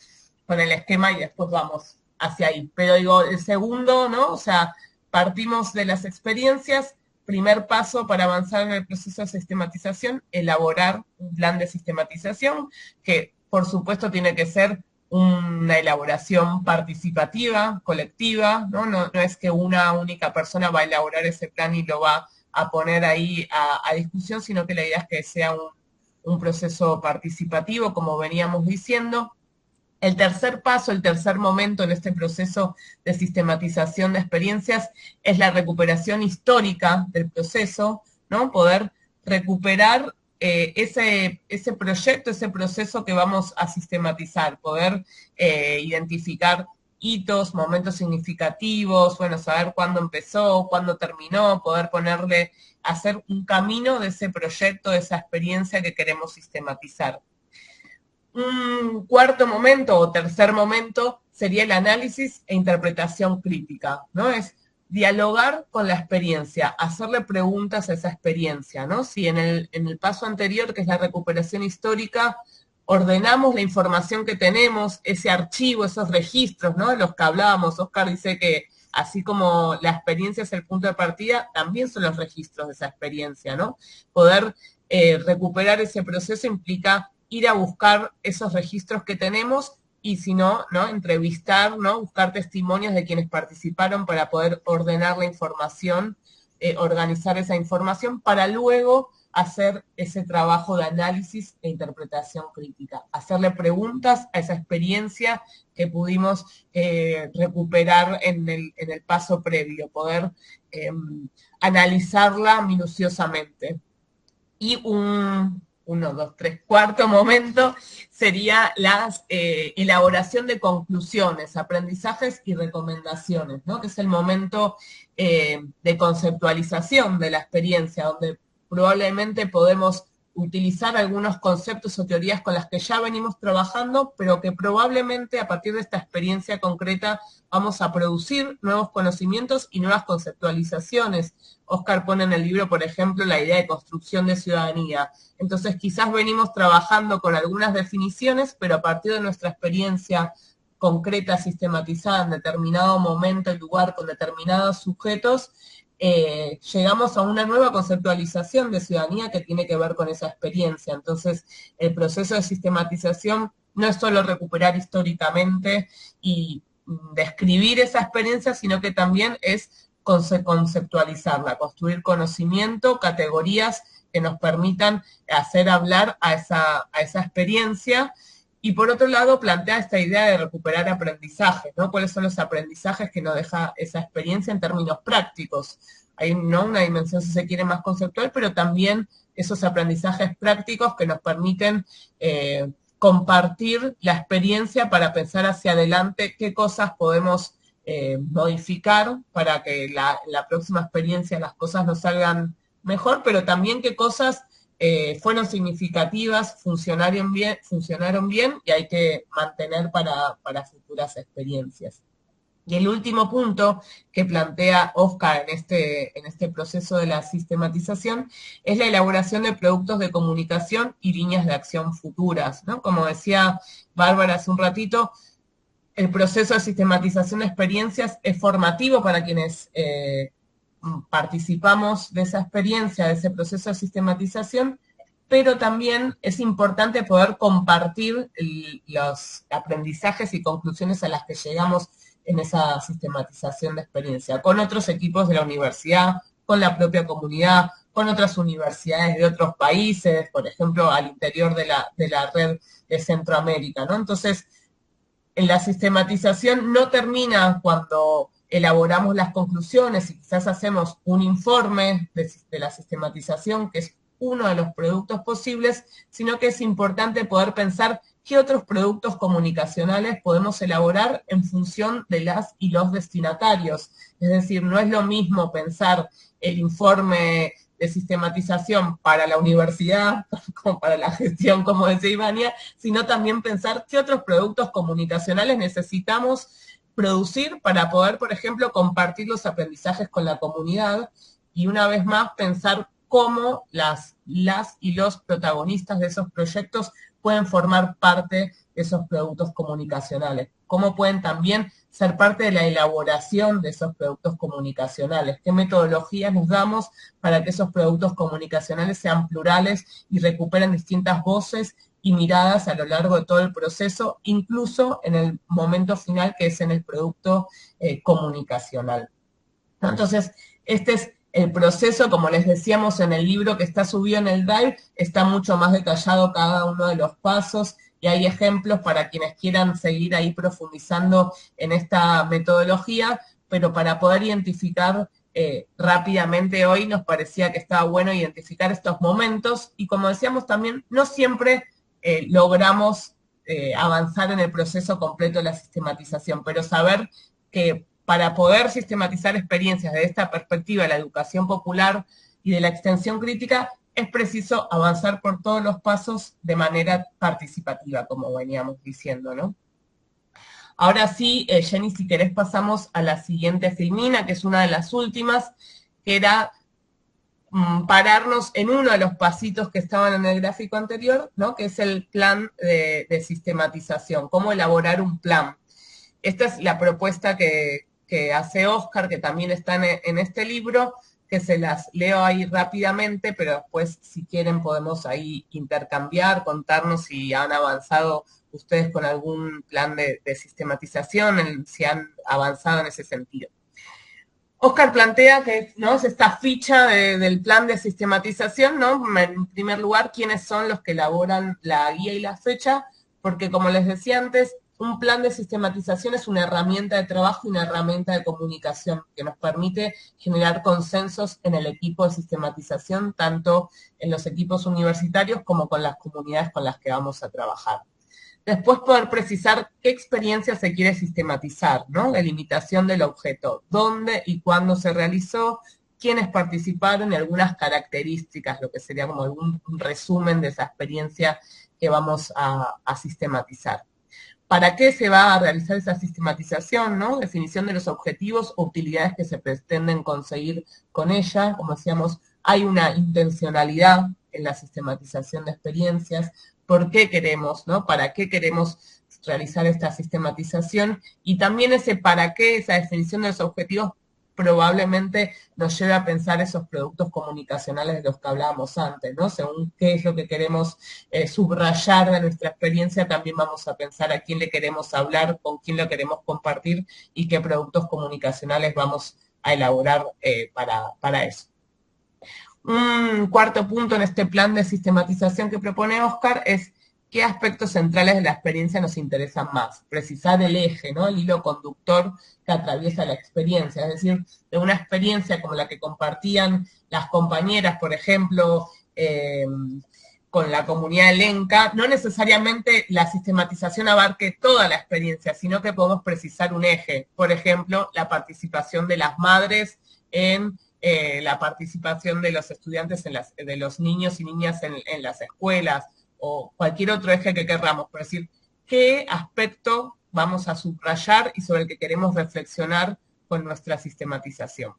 esquema y después vamos hacia ahí. Pero digo, el segundo, ¿no? O sea, partimos de las experiencias, primer paso para avanzar en el proceso de sistematización, elaborar un plan de sistematización, que por supuesto tiene que ser una elaboración participativa, colectiva, ¿no? No es que una única persona va a elaborar ese plan y lo va a poner ahí a discusión, sino que la idea es que sea un proceso participativo, como veníamos diciendo. El tercer paso, el tercer momento en este proceso de sistematización de experiencias es la recuperación histórica del proceso, ¿no? Poder recuperar ese proyecto, ese proceso que vamos a sistematizar, poder identificar hitos, momentos significativos, bueno, saber cuándo empezó, cuándo terminó, poder hacer un camino de ese proyecto, de esa experiencia que queremos sistematizar. Un cuarto momento o tercer momento sería el análisis e interpretación crítica, ¿no? Es dialogar con la experiencia, hacerle preguntas a esa experiencia, ¿no? Si en el paso anterior, que es la recuperación histórica, ordenamos la información que tenemos, ese archivo, esos registros, ¿no? De los que hablábamos. Óscar dice que así como la experiencia es el punto de partida, también son los registros de esa experiencia, ¿no? Poder recuperar ese proceso implica ir a buscar esos registros que tenemos y si no, entrevistar, ¿no? Buscar testimonios de quienes participaron para poder ordenar la información, organizar esa información para luego hacer ese trabajo de análisis e interpretación crítica, hacerle preguntas a esa experiencia que pudimos recuperar en el paso previo, poder analizarla minuciosamente. Y cuarto momento sería la elaboración de conclusiones, aprendizajes y recomendaciones, ¿no? Que es el momento de conceptualización de la experiencia, donde probablemente podemos utilizar algunos conceptos o teorías con las que ya venimos trabajando, pero que probablemente a partir de esta experiencia concreta vamos a producir nuevos conocimientos y nuevas conceptualizaciones. Óscar pone en el libro, por ejemplo, la idea de construcción de ciudadanía. Entonces quizás venimos trabajando con algunas definiciones, pero a partir de nuestra experiencia concreta, sistematizada en determinado momento y lugar con determinados sujetos, llegamos a una nueva conceptualización de ciudadanía que tiene que ver con esa experiencia. Entonces, el proceso de sistematización no es solo recuperar históricamente y describir esa experiencia, sino que también es conceptualizarla, construir conocimiento, categorías que nos permitan hacer hablar a esa experiencia. Y por otro lado, plantea esta idea de recuperar aprendizajes, ¿no? ¿Cuáles son los aprendizajes que nos deja esa experiencia en términos prácticos? Hay, ¿no?, una dimensión, si se quiere, más conceptual, pero también esos aprendizajes prácticos que nos permiten compartir la experiencia para pensar hacia adelante qué cosas podemos modificar para que la próxima experiencia las cosas nos salgan mejor, pero también qué cosas fueron significativas, funcionaron bien y hay que mantener para futuras experiencias. Y el último punto que plantea Oscar en este proceso de la sistematización es la elaboración de productos de comunicación y líneas de acción futuras, ¿no? Como decía Bárbara hace un ratito, el proceso de sistematización de experiencias es formativo para quienes participamos de esa experiencia, de ese proceso de sistematización, pero también es importante poder compartir los aprendizajes y conclusiones a las que llegamos en esa sistematización de experiencia, con otros equipos de la universidad, con la propia comunidad, con otras universidades de otros países, por ejemplo, al interior de la red de Centroamérica, ¿no? Entonces, en la sistematización no termina cuando elaboramos las conclusiones y quizás hacemos un informe de la sistematización, que es uno de los productos posibles, sino que es importante poder pensar qué otros productos comunicacionales podemos elaborar en función de las y los destinatarios. Es decir, no es lo mismo pensar el informe de sistematización para la universidad, como para la gestión, como decía Ivania, sino también pensar qué otros productos comunicacionales necesitamos producir para poder, por ejemplo, compartir los aprendizajes con la comunidad y una vez más pensar cómo las y los protagonistas de esos proyectos pueden formar parte de esos productos comunicacionales, cómo pueden también ser parte de la elaboración de esos productos comunicacionales, qué metodologías nos damos para que esos productos comunicacionales sean plurales y recuperen distintas voces y miradas a lo largo de todo el proceso, incluso en el momento final que es en el producto comunicacional. Entonces, este es el proceso, como les decíamos en el libro que está subido en el Drive, está mucho más detallado cada uno de los pasos y hay ejemplos para quienes quieran seguir ahí profundizando en esta metodología, pero para poder identificar rápidamente hoy nos parecía que estaba bueno identificar estos momentos y como decíamos también, no siempre logramos avanzar en el proceso completo de la sistematización, pero saber que para poder sistematizar experiencias de esta perspectiva de la educación popular y de la extensión crítica, es preciso avanzar por todos los pasos de manera participativa, como veníamos diciendo, ¿no? Ahora sí, Jenny, si querés pasamos a la siguiente filmina, que es una de las últimas, que era pararnos en uno de los pasitos que estaban en el gráfico anterior, ¿no? Que es el plan de sistematización, cómo elaborar un plan. Esta es la propuesta que hace Oscar, que también está en este libro, que se las leo ahí rápidamente, pero después, si quieren, podemos ahí intercambiar, contarnos si han avanzado ustedes con algún plan de sistematización, si han avanzado en ese sentido. Oscar plantea que, ¿no?, es esta ficha del plan de sistematización, ¿no? En primer lugar, quiénes son los que elaboran la guía y la fecha, porque como les decía antes, un plan de sistematización es una herramienta de trabajo y una herramienta de comunicación que nos permite generar consensos en el equipo de sistematización, tanto en los equipos universitarios como con las comunidades con las que vamos a trabajar. Después poder precisar qué experiencia se quiere sistematizar, ¿no? La limitación del objeto, dónde y cuándo se realizó, quiénes participaron y algunas características, lo que sería como algún resumen de esa experiencia que vamos a sistematizar. ¿Para qué se va a realizar esa sistematización, ¿no? Definición de los objetivos o utilidades que se pretenden conseguir con ella. Como decíamos, hay una intencionalidad en la sistematización de experiencias. ¿Por qué queremos, ¿no? ¿Para qué queremos realizar esta sistematización? Y también ese para qué, esa definición de los objetivos, probablemente nos lleve a pensar esos productos comunicacionales de los que hablábamos antes, ¿no? Según qué es lo que queremos subrayar de nuestra experiencia, también vamos a pensar a quién le queremos hablar, con quién lo queremos compartir y qué productos comunicacionales vamos a elaborar para eso. Un cuarto punto en este plan de sistematización que propone Oscar es qué aspectos centrales de la experiencia nos interesan más. Precisar el eje, ¿no? El hilo conductor que atraviesa la experiencia. Es decir, de una experiencia como la que compartían las compañeras, por ejemplo, con la comunidad elenca, no necesariamente la sistematización abarque toda la experiencia, sino que podemos precisar un eje. Por ejemplo, la participación de las madres en la participación de los estudiantes, de los niños y niñas en las escuelas, o cualquier otro eje que querramos, por decir, qué aspecto vamos a subrayar y sobre el que queremos reflexionar con nuestra sistematización.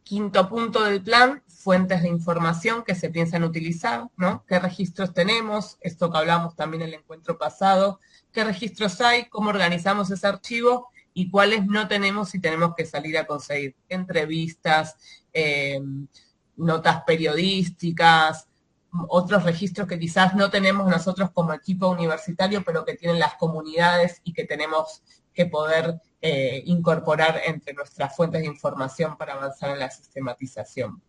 Quinto punto del plan, fuentes de información que se piensan utilizar, ¿no? ¿Qué registros tenemos? Esto que hablamos también en el encuentro pasado. ¿Qué registros hay? ¿Cómo organizamos ese archivo? Y cuáles no tenemos y tenemos que salir a conseguir. Entrevistas, notas periodísticas, otros registros que quizás no tenemos nosotros como equipo universitario, pero que tienen las comunidades y que tenemos que poder incorporar entre nuestras fuentes de información para avanzar en la sistematización.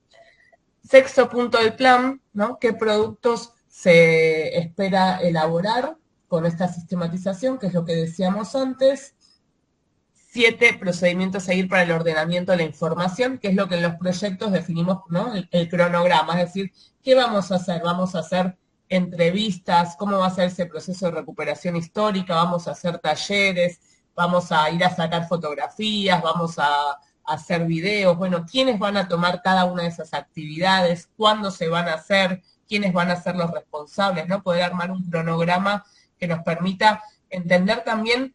Sexto punto del plan, ¿no? ¿Qué productos se espera elaborar con esta sistematización? Que es lo que decíamos antes. 7, procedimientos a seguir para el ordenamiento de la información, que es lo que en los proyectos definimos, ¿no? El cronograma, es decir, ¿qué vamos a hacer? Vamos a hacer entrevistas, cómo va a ser ese proceso de recuperación histórica, vamos a hacer talleres, vamos a ir a sacar fotografías, vamos a hacer videos, bueno, ¿quiénes van a tomar cada una de esas actividades? ¿Cuándo se van a hacer? ¿Quiénes van a ser los responsables? ¿No? Poder armar un cronograma que nos permita entender también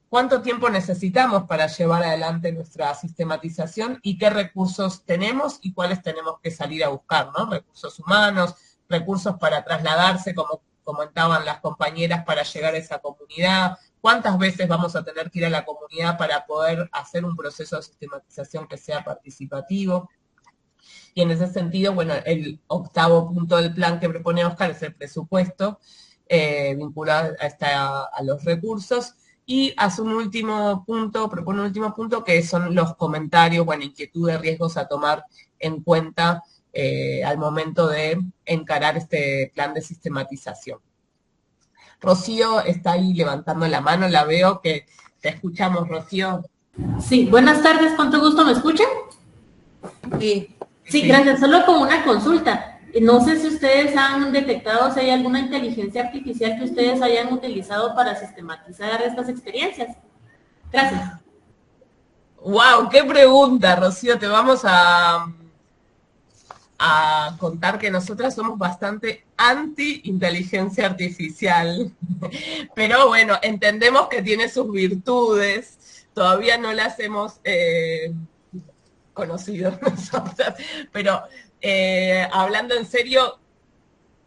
cuánto tiempo necesitamos para llevar adelante nuestra sistematización y qué recursos tenemos y cuáles tenemos que salir a buscar, ¿no? Recursos humanos, recursos para trasladarse, como comentaban las compañeras, para llegar a esa comunidad, cuántas veces vamos a tener que ir a la comunidad para poder hacer un proceso de sistematización que sea participativo. Y en ese sentido, bueno, el octavo punto del plan que propone Oscar es el presupuesto, vinculado a los recursos, y hace un último punto, propone un último punto, que son los comentarios, bueno, inquietudes, riesgos a tomar en cuenta al momento de encarar este plan de sistematización. Rocío está ahí levantando la mano, la veo que te escuchamos, Rocío. Sí, buenas tardes, con todo gusto, ¿me escuchan? Sí. Sí, gracias. Solo como una consulta. No sé si ustedes han detectado si hay alguna inteligencia artificial que ustedes hayan utilizado para sistematizar estas experiencias. Gracias. ¡Wow! ¡Qué pregunta, Rocío! Te vamos a contar que nosotras somos bastante anti-inteligencia artificial. Pero bueno, entendemos que tiene sus virtudes. Todavía no las hemos conocido nosotras. Pero hablando en serio,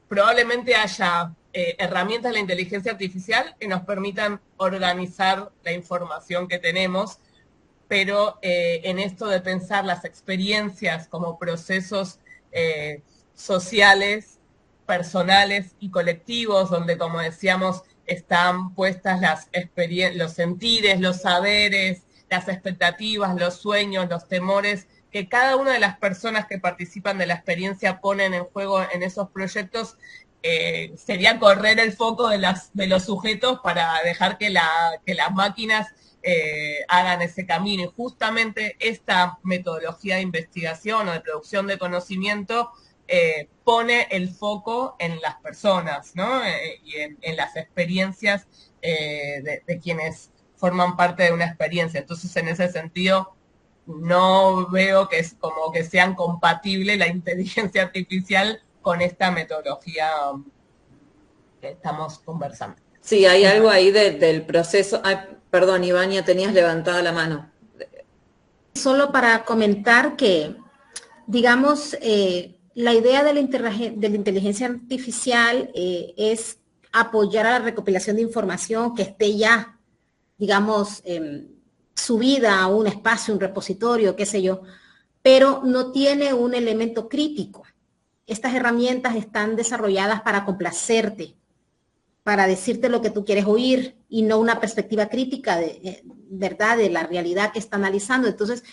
probablemente haya herramientas de la inteligencia artificial que nos permitan organizar la información que tenemos, pero en esto de pensar las experiencias como procesos sociales, personales y colectivos, donde, como decíamos, están puestas los sentires, los saberes, las expectativas, los sueños, los temores, que cada una de las personas que participan de la experiencia ponen en juego en esos proyectos, sería correr el foco de los sujetos para dejar que las máquinas hagan ese camino. Y justamente esta metodología de investigación o de producción de conocimiento pone el foco en las personas, ¿no? Y en las experiencias de quienes forman parte de una experiencia. Entonces, en ese sentido, no veo que es como que sean compatibles la inteligencia artificial con esta metodología que estamos conversando. Sí, hay algo ahí del proceso. Ay, perdón, Ivania, tenías levantada la mano. Solo para comentar que, digamos, la idea de la inteligencia artificial es apoyar a la recopilación de información que esté ya, digamos, subida a un espacio, un repositorio, qué sé yo, pero no tiene un elemento crítico. Estas herramientas están desarrolladas para complacerte, para decirte lo que tú quieres oír y no una perspectiva crítica ¿verdad? De la realidad que está analizando. Entonces,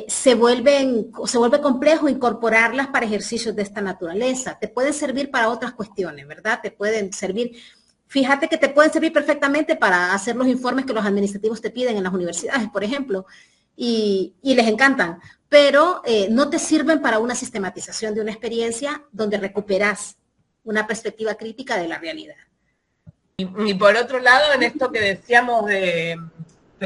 se vuelve complejo incorporarlas para ejercicios de esta naturaleza. Te pueden servir para otras cuestiones, ¿verdad? Te pueden servir, fíjate que te pueden servir perfectamente para hacer los informes que los administrativos te piden en las universidades, por ejemplo, y les encantan, pero no te sirven para una sistematización de una experiencia donde recuperas una perspectiva crítica de la realidad. Y por otro lado, en esto que decíamos de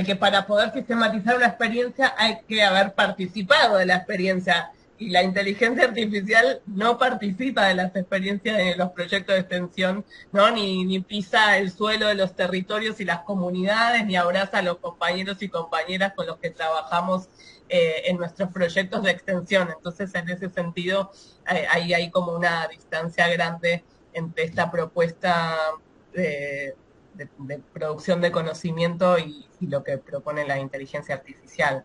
que para poder sistematizar una experiencia hay que haber participado de la experiencia, y la inteligencia artificial no participa de las experiencias de los proyectos de extensión, ¿no? Ni pisa el suelo de los territorios y las comunidades, ni abraza a los compañeros y compañeras con los que trabajamos en nuestros proyectos de extensión. Entonces, en ese sentido, ahí hay como una distancia grande entre esta propuesta de producción de conocimiento y lo que propone la inteligencia artificial.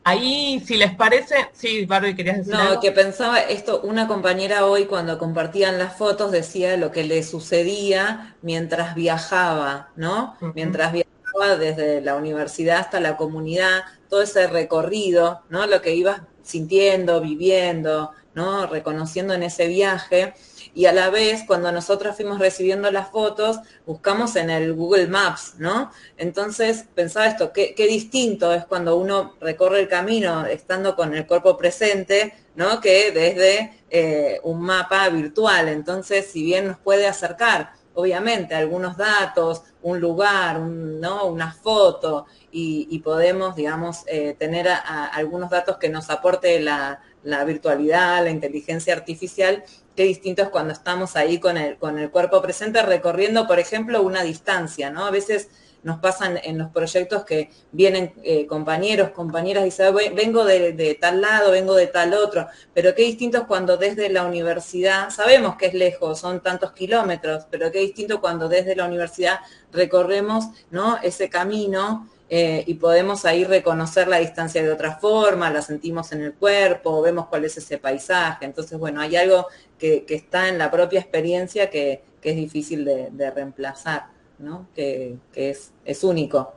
Ahí, si les parece, sí, Barbie, ¿querías decir algo? No, que pensaba esto, una compañera hoy cuando compartían las fotos decía lo que le sucedía mientras viajaba, ¿no? Mientras viajaba desde la universidad hasta la comunidad, todo ese recorrido, ¿no? Lo que ibas sintiendo, viviendo, ¿no? Reconociendo en ese viaje. Y a la vez, cuando nosotros fuimos recibiendo las fotos, buscamos en el Google Maps, ¿no? Entonces pensaba esto, qué distinto es cuando uno recorre el camino estando con el cuerpo presente, ¿no? Que desde un mapa virtual. Entonces, si bien nos puede acercar, obviamente, algunos datos, un lugar, ¿no? Una foto, y podemos, digamos, tener algunos datos que nos aporte la virtualidad, la inteligencia artificial. Qué distinto es cuando estamos ahí con el cuerpo presente recorriendo, por ejemplo, una distancia, ¿no? A veces nos pasan en los proyectos que vienen compañeros, compañeras, y dicen, vengo de tal lado, vengo de tal otro, pero qué distinto es cuando desde la universidad, sabemos que es lejos, son tantos kilómetros, pero qué distinto cuando desde la universidad recorremos, ¿no? Ese camino, y podemos ahí reconocer la distancia de otra forma, la sentimos en el cuerpo, vemos cuál es ese paisaje. Entonces, bueno, hay algo que está en la propia experiencia que es difícil de reemplazar, ¿no? Que es único.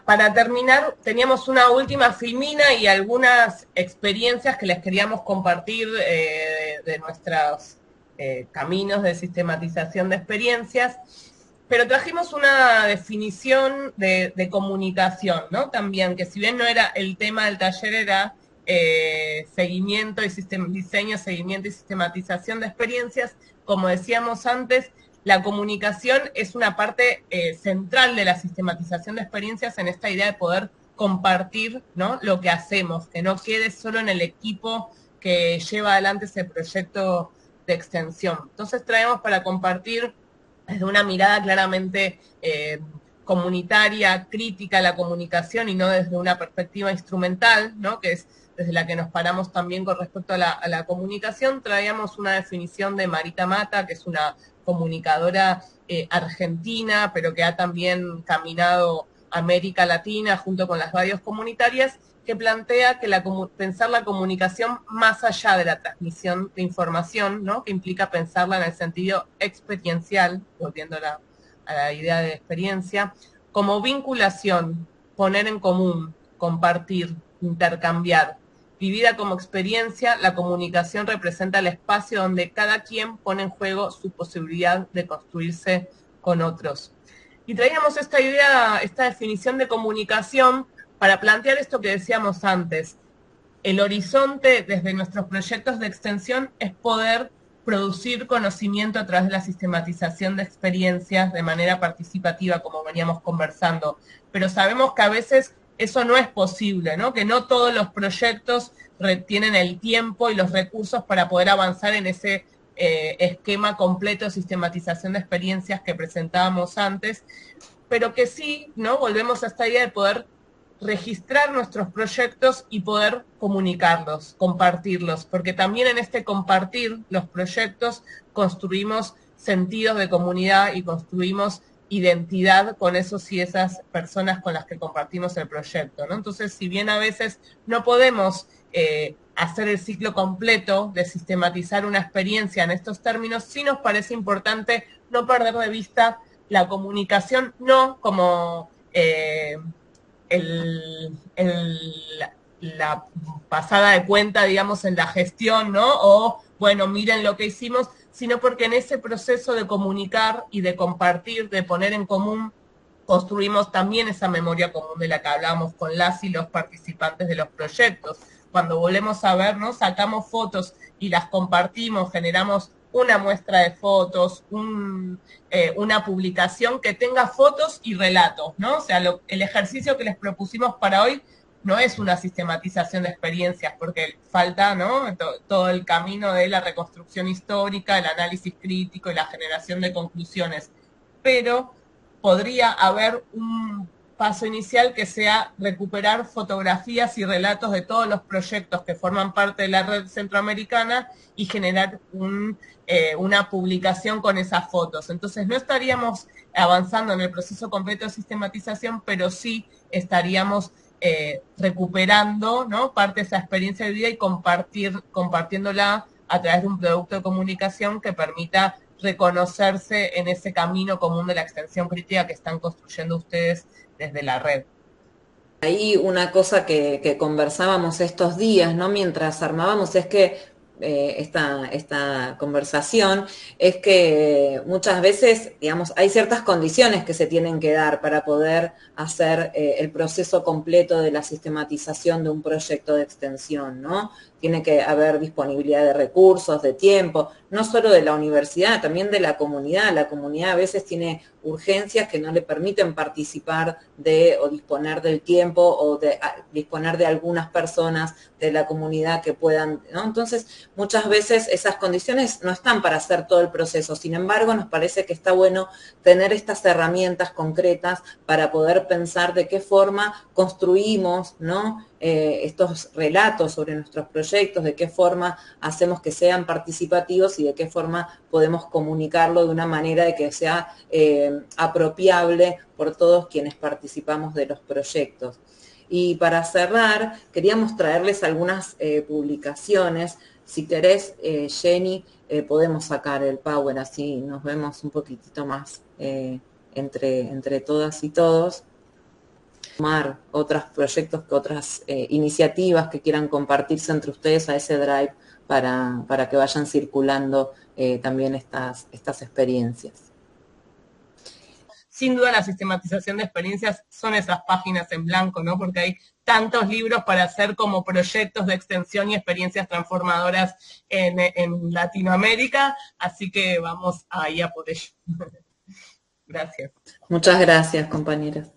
Para terminar, teníamos una última filmina y algunas experiencias que les queríamos compartir de nuestros caminos de sistematización de experiencias. Pero trajimos una definición de comunicación, ¿no? También, que si bien no era el tema del taller, era seguimiento y diseño, seguimiento y sistematización de experiencias. Como decíamos antes, la comunicación es una parte central de la sistematización de experiencias en esta idea de poder compartir, ¿no? Lo que hacemos, que no quede solo en el equipo que lleva adelante ese proyecto de extensión. Entonces traemos para compartir desde una mirada claramente comunitaria, crítica a la comunicación y no desde una perspectiva instrumental, ¿no? Que es desde la que nos paramos también con respecto a la comunicación. Traíamos una definición de Marita Mata, que es una comunicadora argentina, pero que ha también caminado América Latina junto con las radios comunitarias, que plantea que pensar la comunicación más allá de la transmisión de información, ¿no? Que implica pensarla en el sentido experiencial, volviendo a la idea de experiencia, como vinculación, poner en común, compartir, intercambiar. Vivida como experiencia, la comunicación representa el espacio donde cada quien pone en juego su posibilidad de construirse con otros. Y traíamos esta idea, esta definición de comunicación para plantear esto que decíamos antes. El horizonte desde nuestros proyectos de extensión es poder producir conocimiento a través de la sistematización de experiencias de manera participativa, como veníamos conversando. Pero sabemos que a veces eso no es posible, ¿no? Que no todos los proyectos tienen el tiempo y los recursos para poder avanzar en ese esquema completo de sistematización de experiencias que presentábamos antes, pero que sí, ¿no? Volvemos a esta idea de poder registrar nuestros proyectos y poder comunicarlos, compartirlos, porque también en este compartir los proyectos construimos sentidos de comunidad y construimos identidad con esos y esas personas con las que compartimos el proyecto, ¿no? Entonces, si bien a veces no podemos hacer el ciclo completo de sistematizar una experiencia en estos términos, sí nos parece importante no perder de vista la comunicación, no como la pasada de cuenta, digamos, en la gestión, ¿no? O, bueno, miren lo que hicimos, sino porque en ese proceso de comunicar y de compartir, de poner en común, construimos también esa memoria común de la que hablábamos con las y los participantes de los proyectos. Cuando volvemos a vernos, sacamos fotos y las compartimos, generamos una muestra de fotos, una publicación que tenga fotos y relatos, ¿no? O sea, el ejercicio que les propusimos para hoy no es una sistematización de experiencias, porque falta, ¿no?, todo el camino de la reconstrucción histórica, el análisis crítico y la generación de conclusiones. Pero podría haber un paso inicial que sea recuperar fotografías y relatos de todos los proyectos que forman parte de la red centroamericana y generar una publicación con esas fotos. Entonces no estaríamos avanzando en el proceso completo de sistematización, pero sí estaríamos recuperando, ¿no?, parte de esa experiencia de vida y compartiéndola a través de un producto de comunicación que permita reconocerse en ese camino común de la extensión crítica que están construyendo ustedes desde la red. Ahí una cosa que conversábamos estos días, ¿no?, mientras armábamos, es que esta conversación, es que muchas veces, digamos, hay ciertas condiciones que se tienen que dar para poder hacer el proceso completo de la sistematización de un proyecto de extensión, ¿no? Tiene que haber disponibilidad de recursos, de tiempo, no solo de la universidad, también de la comunidad. La comunidad a veces tiene urgencias que no le permiten participar o disponer del tiempo o disponer de algunas personas de la comunidad que puedan, ¿no? Entonces, muchas veces esas condiciones no están para hacer todo el proceso. Sin embargo, nos parece que está bueno tener estas herramientas concretas para poder pensar de qué forma construimos, ¿no?, estos relatos sobre nuestros proyectos, de qué forma hacemos que sean participativos y de qué forma podemos comunicarlo de una manera de que sea apropiable por todos quienes participamos de los proyectos. Y para cerrar, queríamos traerles algunas publicaciones. Si querés, Jenny, podemos sacar el Power, así nos vemos un poquitito más entre todas y todos. Tomar otros proyectos, otras iniciativas que quieran compartirse entre ustedes a ese Drive para que vayan circulando también estas experiencias. Sin duda la sistematización de experiencias son esas páginas en blanco, ¿no? Porque hay tantos libros para hacer como proyectos de extensión y experiencias transformadoras en Latinoamérica, así que vamos ahí a por ello. Gracias. Muchas gracias, compañeras.